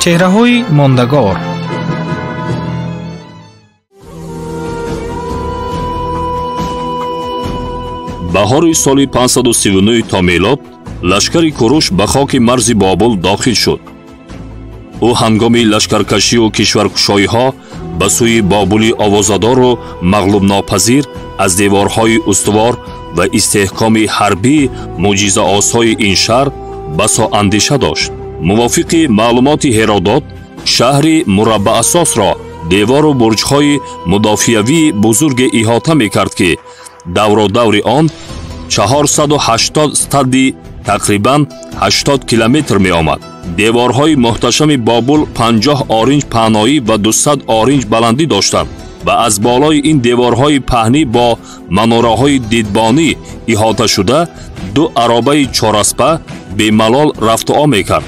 چهره‌های ماندگار. بهار سال 539 تا میلاد لشکر کوروش به خاک مرز بابل داخل شد. او هنگام لشکرکشی و کشورکشایی‌ها به سوی بابلی آوازدار و مغلوب ناپذیر از دیوارهای استوار و استحکام حربی معجزه‌آسای این شهر بسا اندیشه داشت. موافق معلومات هرودوت، شهر مربع اساس را دیوار و برج‌های مدافعوی بزرگ احاطه می‌کرد که دور آن 480 استادی تقریباً 80 کیلومتر می آمد. دیوارهای محتشم بابل 50 آرینج پهنایی و 200 آرینج بلندی داشتند و از بالای این دیوارهای پهنی با مناره‌های دیدبانی احاطه شده 2 عربه 4 اسبه به ملال رفت و آمد می‌کرد.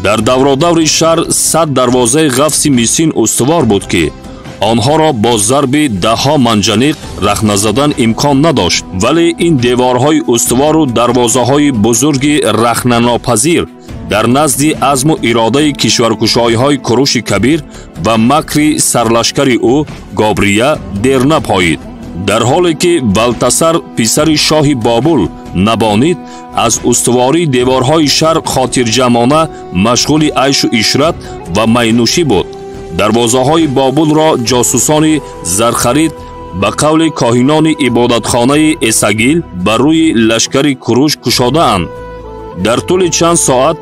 در دور شهر 100 دروازه قفس میسین استوار بود که آنها را با ضرب 10 منجنیق رخنه زدن امکان نداشت، ولی این دیوارهای استوار و دروازه‌های بزرگ رخنه ناپذیر در نزد عزم و اراده کشورکشایی‌های کوروش کبیر و مکر سرلشکر او گابریه دیر نپایید. در حالی که والتسر پسر شاه بابل نبانید از استواری دیوارهای شهر خاطرجمانه مشغول عیش و عشرت و مینوشی بود. دروازه‌های بابل را جاسوسان زرخرید به قول کاهنان عبادتخانه اساگیل بر روی لشکر کوروش کشاده‌اند. در طول چند ساعت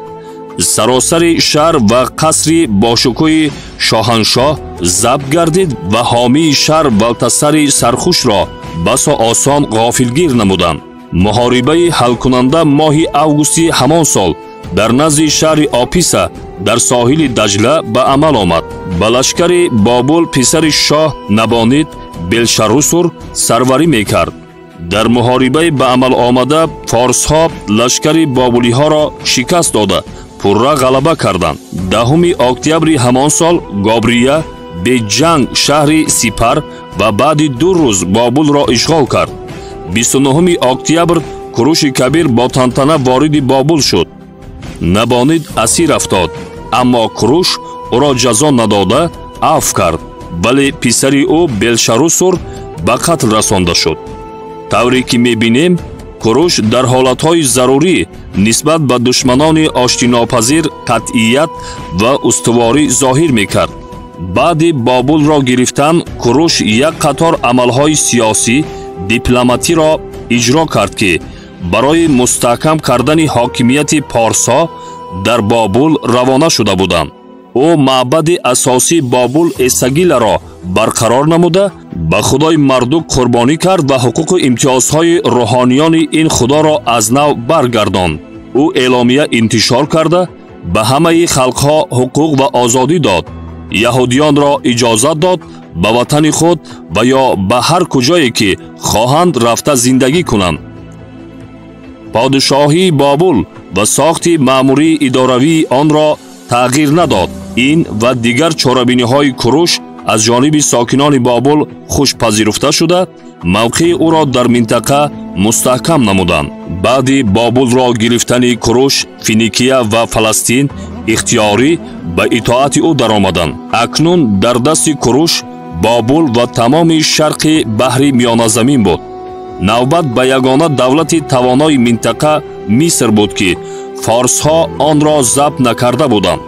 سراسر شهر و قصر باشکوه شاهنشاه ضبط گردید و حامی شهر والتسر سرخوش را بسا آسان غافلگیر نمودند. محاربه حل کننده ماه اوگوست همان سال در نزد شهر آپیسا در ساحل دجله به عمل آمد. به لشکر بابل پسر شاه نبانید بلشروسور سروری میکرد. در محاربه به عمل آمده فارس ها لشکر بابلی ها را شکست داده پرره غلبه کردند. 10 اکتبر همان سال گابریه به جنگ شهر سیپر و بعد 2 روز بابل را اشغال کرد. 29 اکتبر کوروش کبیر با تنتنه وارد بابل شد. نبانید اسیر افتاد، اما کوروش او را جزا نداده عفو کرد، ولی پسر او بلشروسور به قتل رسانده شد. طوری که می‌بینیم کوروش در حالتهای ضروری نسبت به دشمنان آشتیناپذیر قطعیت و استواری ظاهر می‌کرد. بعد بابل را گرفتن کوروش یک قطار عملهای سیاسی دیپلماتی را اجرا کرد که برای مستحکم کردن حاکمیت پارسا در بابل روانه شده بودند. او معبد اساسی بابل اساگیل را برقرار نموده به خدای مردوک قربانی کرد و حقوق و امتیازهای روحانیان این خدا را از نو برگرداند. او اعلامیه انتشار کرده به همه خلقها حقوق و آزادی داد. یهودیان را اجازت داد به وطن خود و یا به هر کجایی که خواهند رفته زندگی کنند. پادشاهی بابل و ساخت مأموری اداروی آن را تغییر نداد. این و دیگر چاره‌بینی‌های کوروش از جانب ساکنان بابل خوش پذیرفته شده موقع او را در منطقه مستحکم نمودند. بعد بابل را گرفتن کوروش فینیکیه و فلسطین اختیاری به اطاعت او درآمدند. اکنون در دست کوروش بابل و تمام شرق بحر میانه زمین بود. نوبت به یگانه دولت توانای منطقه مصر بود که فارس ها آن را ضبط نکرده بودند.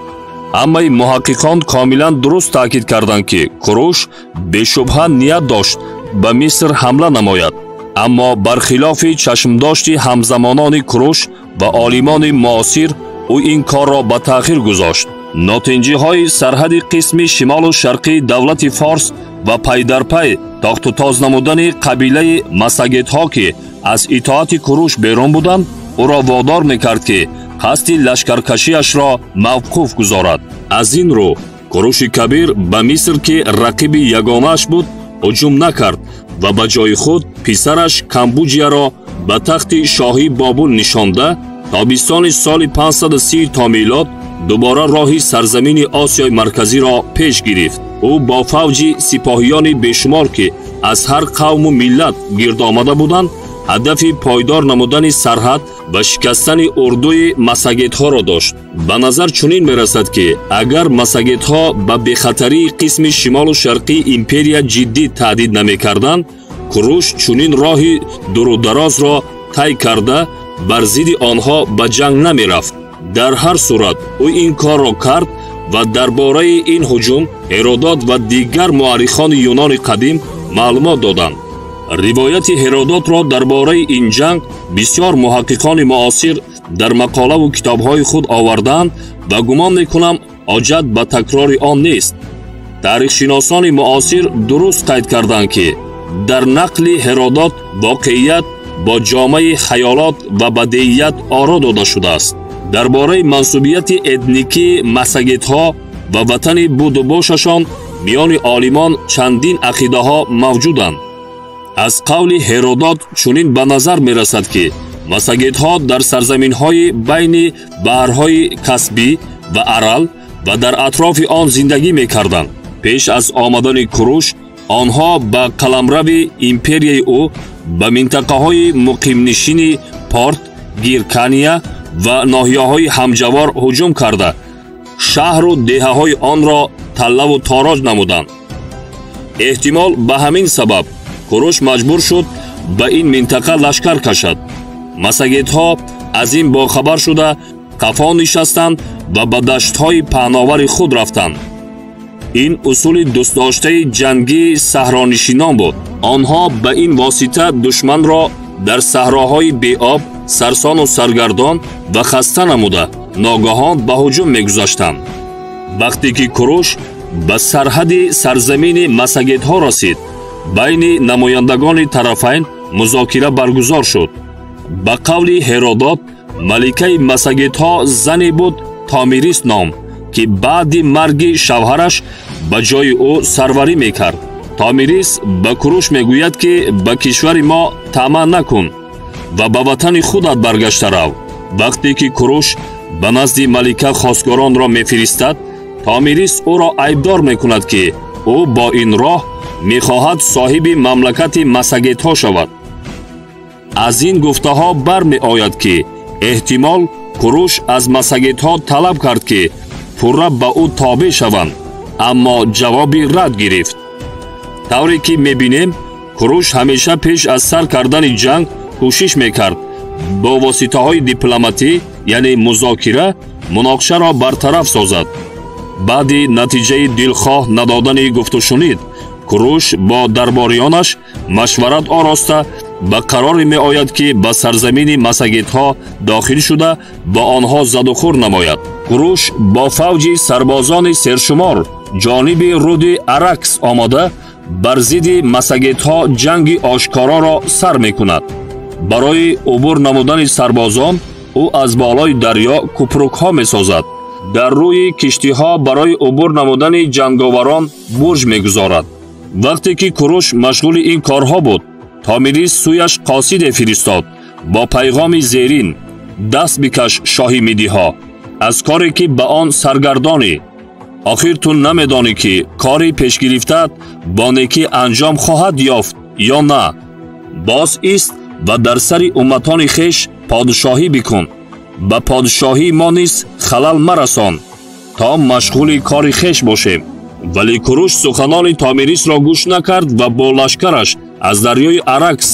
اما محققان کاملا درست تاکید کردند که کوروش به شبهه نیت داشت به مصر حمله نماید، اما برخلاف چشمداشت همزمانان کوروش و عالمان معاصر او این کار را به تأخیر گذاشت. ناتنجی های سرحد قسم شمال و شرقی دولت فارس و پی در پی تاخت و تاز نمودن قبیله مساگت ها که از اطاعت کوروش بیرون بودند او را وادار میکرد که قصد لشکرکشیش را موقوف گذارد. از این رو کوروش کبیر به مصر که رقیب یگانه‌اش بود هجوم نکرد و به جای خود پسرش کمبوجیا را به تخت شاهی بابل نشانده تابستان سال 530 تا میلاد دوباره راه سرزمین آسیای مرکزی را پیش گرفت. او با فوج سپاهیان بیشمار که از هر قوم و ملت گرد آمده بودند ҳадафи пойдор намудани сарҳад ва шикастани урдуи масагетҳоро дошт. ба назар чунин мерасад ки агар масагетҳо ба бехатарии қисми шимолу шарқии империя ҷиддӣ таҳдид намекарданд, Куруш чунин роҳи дурударозро тай карда бар зидди онҳо ба ҷанг намерафт. дар ҳар сурат ӯ ин корро кард ва дар бораи ин ҳуҷум Ҳеродот ва дигар муаррихони юнони қадим маълумот доданд. ривояти Ҳеродотро дар бораи ин ҷанг бисёр муҳаққиқони муосир дар мақолаву китобҳои худ овардаанд ва гумон мекунам ҳоҷат ба такрори он нест. таърихшиносони муосир дуруст қайд карданд ки дар нақли Ҳеродот воқеият бо ҷомаи хаёлот ва бадеият оро дода шудааст. дар бораи мансубияти этникии масагетҳо ва ватани будубошашон миёни олимон чандин ақидаҳо мавҷуданд. аз қавли Ҳеродот чунин ба назар мерасад ки масагетҳо дар сарзаминҳои байни баҳрҳои Каспий ва Арал ва дар атрофи он зиндагӣ мекарданд. пеш аз омадани Куруш онҳо ба қаламрави империяи ӯ ба минтақаҳои муқимнишини Порт, Гиркания ва ноҳияҳои ҳамҷавор ҳуҷум карда, шаҳру деҳаҳои онро таллаву тороҷ намуданд. эҳтимол ба ҳамин сабаб Куруш маҷбур шуд ба ин минтақа лашкар кашад. масагетҳо аз ин бохабар шуда қафо нишастанд ва ба даштҳои паҳновари худ рафтанд. ин усули дӯстдоштаи ҷангии саҳронишинон буд. онҳо ба ин восита душманро дар саҳроҳои беоб, сарсону саргардон ва хаста намуда ногаҳон ба ҳуҷум мегузаштанд. вақте ки Куруш ба сарҳади сарзамини масагетҳо расид, байни намояндагони тарафайн музокира баргузор шуд. ба қавли Ҳеродот маликаи масагетҳо зане буд Томирис ном, ки баъди марги шавҳараш ба ҷои ӯ сарварӣ мекард. Томирис ба Куруш мегӯяд ки ба кишвари мо таъма накун ва ба ватани худат баргашта рав. вақте ки Куруш ба назди малика хостгоронро мефиристад, Томирис ӯро айбдор мекунад ки ӯ бо ин роҳ мехоҳад соҳиби мамлакати масагетҳо шавад. аз ин гуфтаҳо бармеояд ки эҳтимол Куруш аз масагетҳо талаб кард ки пурра ба ӯ тобеъ шаванд, аммо ҷавоби рад гирифт. тавре ки мебинем, Куруш ҳамеша пеш аз сар кардани ҷанг кӯшиш мекард бо воситаҳои дипломатӣ, яъне музокира, муноқишаро бартараф созад. баъди натиҷаи дилхоҳ надодани гуфтушунид, Куруш бо дарборионаш машварат ороста ба қароре меояд ки ба сарзамини масагетҳо дохил шуда ба онҳо задухӯр намояд. Куруш бо фавҷи сарбозони сершумор ҷониби руди Аракс омада бар зидди масагетҳо ҷанги ошкороро сар мекунад. барои убур намудани сарбозон ӯ аз болои дарьё купрукҳо месозад. дар рӯи киштиҳо барои убур намудани ҷанговарон бурҷ мегузорад. вақте ки Куруш машғули ин корҳо буд, Томирис сӯяш қосиде фиристод бо пайғоми зерин: даст бикаш шоҳи мидиҳо, аз коре ки ба он саргардонӣ. охир ту намедонӣ ки кори пешгирифтаат бо некӣ анҷом хоҳад ёфт ё на. боз ист ва дар сари умматони хеш подшоҳӣ бикун. ба подшоҳии мо низ халал марасон, то машғули кори хеш бошем. вале Куруш суханони Томирисро гӯш накард ва бо лашкараш аз дарёи Аракс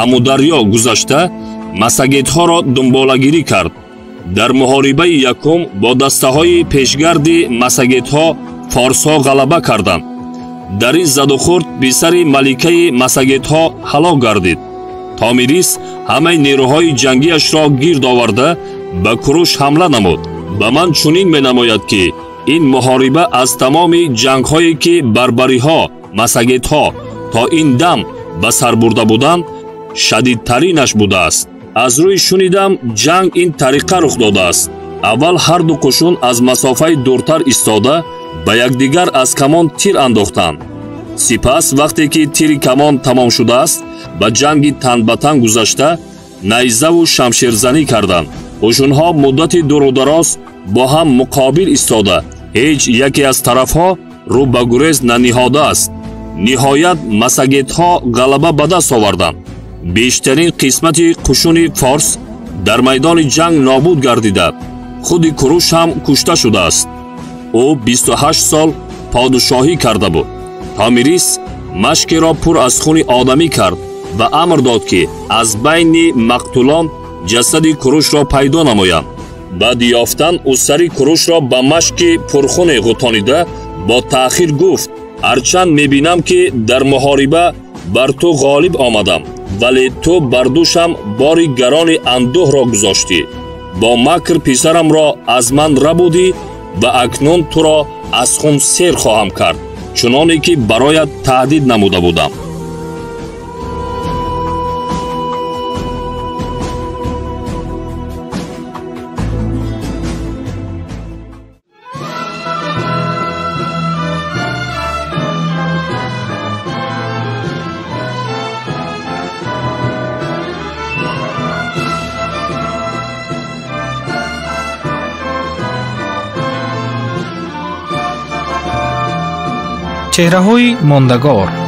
амударё гузашта масагетҳоро дунболагирӣ кард. дар муҳорибаи якум бо дастаҳои пешгарди масагетҳо форсҳо ғалаба карданд. дар ин задухурд писари маликаи масагетҳо ҳалок гардид. Томирис ҳамаи нерӯҳои ҷангиашро гирд оварда ба Куруш ҳамла намуд. ба ман чунин менамояд ки ин муҳориба аз тамоми ҷангҳое ки барбариҳо, масагетҳо то ин дам ба сар бурда буданд, шадидтаринаш будааст. аз рӯи шунидам ҷанг ин тариқа рух додааст. аввал ҳарду қушун аз масофаи дуртар истода ба якдигар аз камон тир андохтанд. сипас вақте ки тири камон тамом шудааст, ба ҷанги танбатан гузашта найзаву шамширзанӣ карданд. ҳушунҳо муддати дурудароз бо ҳам муқобил истода, ҳеҷ яке аз тарафҳо рӯ ба гурез наниҳодааст. ниҳоят масагетҳо ғалаба ба даст оварданд. بیشترین قسمت قشون فارس در میدان جنگ نابود گردیده. خود کوروش هم کشته شده است. او 28 سال پادشاهی کرده بود. تامیریس مشکی را پر از خون آدمی کرد و امر داد که از بین مقتولان جسد کوروش را پیدا نمایند. بعد یافتن او سری کوروش را به مشک پرخون غوطانیده با تأخیر گفت: هرچند میبینم که در محاربه بر تو غالب آمدم، ولی تو بر دوشم باری گران اندوه را گذاشتی. با مکر پسرم را از من ربودی و اکنون تو را از خون سیر خواهم کرد، چنانی که برایت تهدید نموده بودم. چهره‌های ماندگار.